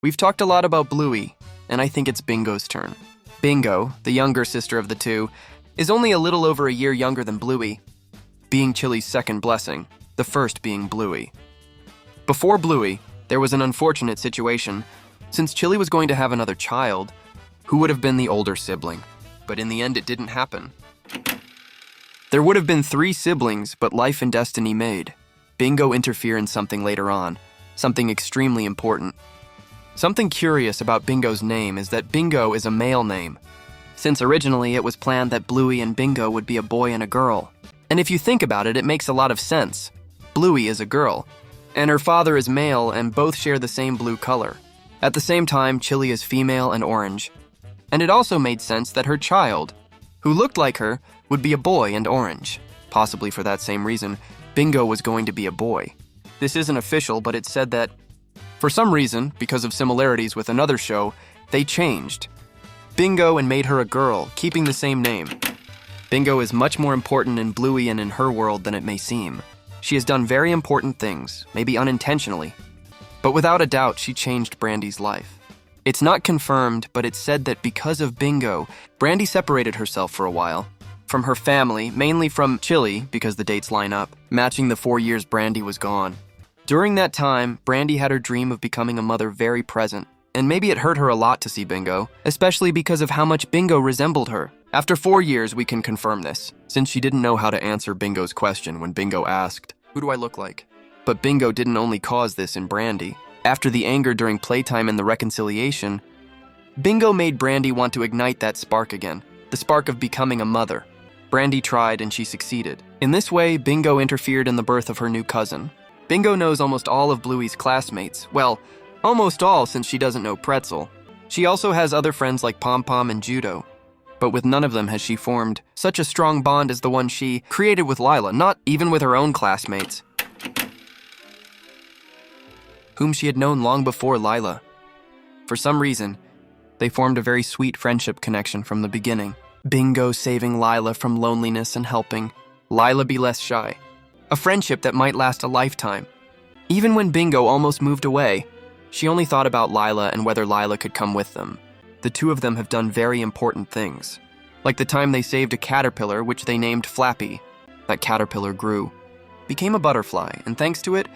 We've talked a lot about Bluey, and I think it's Bingo's turn. Bingo, the younger sister of the two, is only a little over a year younger than Bluey, being Chili's second blessing, the first being Bluey. Before Bluey, there was an unfortunate situation, since Chili was going to have another child, who would have been the older sibling. But in the end, it didn't happen. There would have been 3 siblings, but life and destiny made Bingo interfere in something later on, something extremely important. Something curious about Bingo's name is that Bingo is a male name, since originally it was planned that Bluey and Bingo would be a boy and a girl. And if you think about it, it makes a lot of sense. Bluey is a girl, and her father is male, and both share the same blue color. At the same time, Chili is female and orange. And it also made sense that her child, who looked like her, would be a boy and orange. Possibly for that same reason, Bingo was going to be a boy. This isn't official, but it said that, for some reason, because of similarities with another show, they changed Bingo and made her a girl, keeping the same name. Bingo is much more important in Bluey and in her world than it may seem. She has done very important things, maybe unintentionally, but without a doubt, she changed Brandy's life. It's not confirmed, but it's said that because of Bingo, Brandy separated herself for a while from her family, mainly from Chili, because the dates line up, matching the 4 years Brandy was gone. During that time, Brandy had her dream of becoming a mother very present, and maybe it hurt her a lot to see Bingo, especially because of how much Bingo resembled her. After 4 years, we can confirm this, since she didn't know how to answer Bingo's question when Bingo asked, "Who do I look like?" But Bingo didn't only cause this in Brandy. After the anger during playtime and the reconciliation, Bingo made Brandy want to ignite that spark again, the spark of becoming a mother. Brandy tried and she succeeded. In this way, Bingo interfered in the birth of her new cousin. Bingo knows almost all of Bluey's classmates. Well, almost all, since she doesn't know Pretzel. She also has other friends like Pom Pom and Judo. But with none of them has she formed such a strong bond as the one she created with Lila, not even with her own classmates, whom she had known long before Lila. For some reason, they formed a very sweet friendship connection from the beginning. Bingo saving Lila from loneliness and helping Lila be less shy. A friendship that might last a lifetime. Even when Bingo almost moved away, she only thought about Lila and whether Lila could come with them. The two of them have done very important things. Like the time they saved a caterpillar, which they named Flappy. That caterpillar grew, became a butterfly, and thanks to it,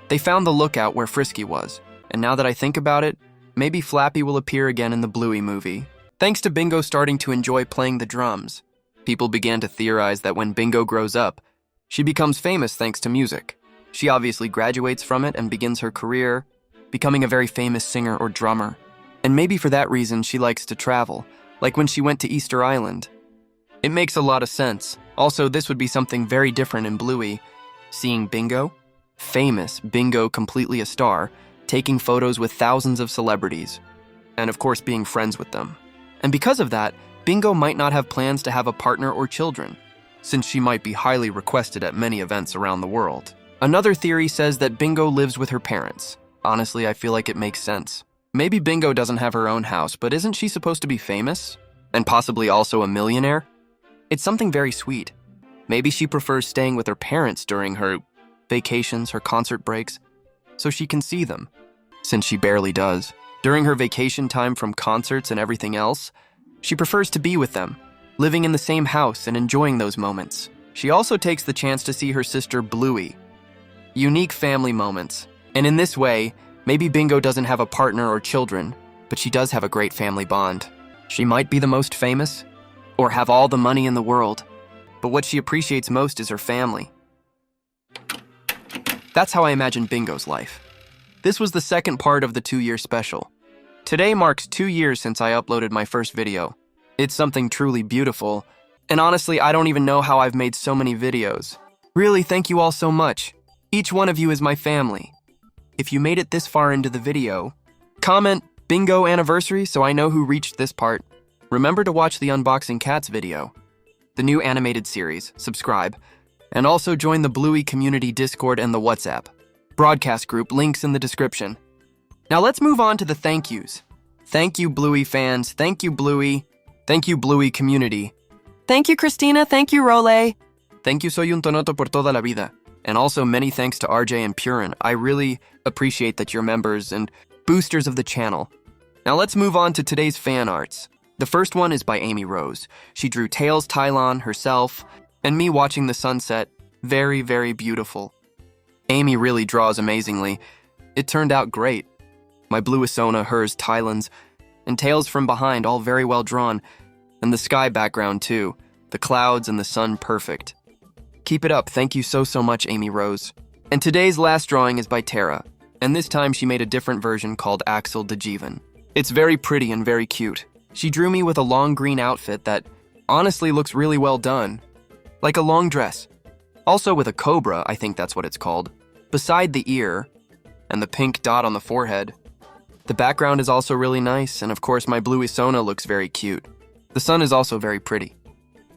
they found the lookout where Frisky was. And now that I think about it, maybe Flappy will appear again in the Bluey movie. Thanks to Bingo starting to enjoy playing the drums, people began to theorize that when Bingo grows up, she becomes famous thanks to music. She obviously graduates from it and begins her career, becoming a very famous singer or drummer. And maybe for that reason she likes to travel, like when she went to Easter Island. It makes a lot of sense. Also, this would be something very different in Bluey. Seeing Bingo, famous Bingo, completely a star, taking photos with thousands of celebrities, and of course being friends with them. And because of that, Bingo might not have plans to have a partner or children, since she might be highly requested at many events around the world. Another theory says that Bingo lives with her parents. Honestly, I feel like it makes sense. Maybe Bingo doesn't have her own house, but isn't she supposed to be famous? And possibly also a millionaire? It's something very sweet. Maybe she prefers staying with her parents during her vacations, her concert breaks, so she can see them, since she barely does. During her vacation time from concerts and everything else, she prefers to be with them, living in the same house and enjoying those moments. She also takes the chance to see her sister Bluey. Unique family moments. And in this way, maybe Bingo doesn't have a partner or children, but she does have a great family bond. She might be the most famous, or have all the money in the world, but what she appreciates most is her family. That's how I imagine Bingo's life. This was the second part of the 2-year special. Today marks 2 years since I uploaded my first video. It's something truly beautiful, and honestly, I don't even know how I've made so many videos. Really, thank you all so much. Each one of you is my family. If you made it this far into the video, comment Bingo anniversary so I know who reached this part. Remember to watch the Unboxing Cats video, the new animated series, subscribe, and also join the Bluey community Discord and the WhatsApp broadcast group, links in the description. Now let's move on to the thank yous. Thank you, Bluey fans. Thank you, Bluey. Thank you, Bluey community. Thank you, Christina. Thank you, Role. Thank you, Soy un Tonoto por toda la vida. And also many thanks to RJ and Purin. I really appreciate that you're members, and boosters of the channel. Now let's move on to today's fan arts. The first one is by Amy Rose. She drew Tails Tylon herself, and me watching the sunset. Very, very beautiful. Amy really draws amazingly. It turned out great. My blue Isona, hers Tylon's, and Tails from behind, all very well drawn. And the sky background too. The clouds and the sun perfect. Keep it up, thank you so much, Amy Rose. And today's last drawing is by Tara, and this time she made a different version called Axel de Jeevan. It's very pretty and very cute. She drew me with a long green outfit that honestly looks really well done. Like a long dress. Also with a cobra, I think that's what it's called, beside the ear, and the pink dot on the forehead. The background is also really nice, and of course my blue Isona looks very cute. The sun is also very pretty.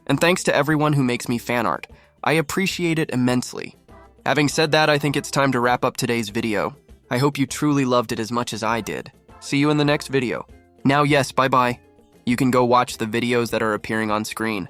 And thanks to everyone who makes me fan art. I appreciate it immensely. Having said that, I think it's time to wrap up today's video. I hope you truly loved it as much as I did. See you in the next video. Now yes, bye-bye. You can go watch the videos that are appearing on screen.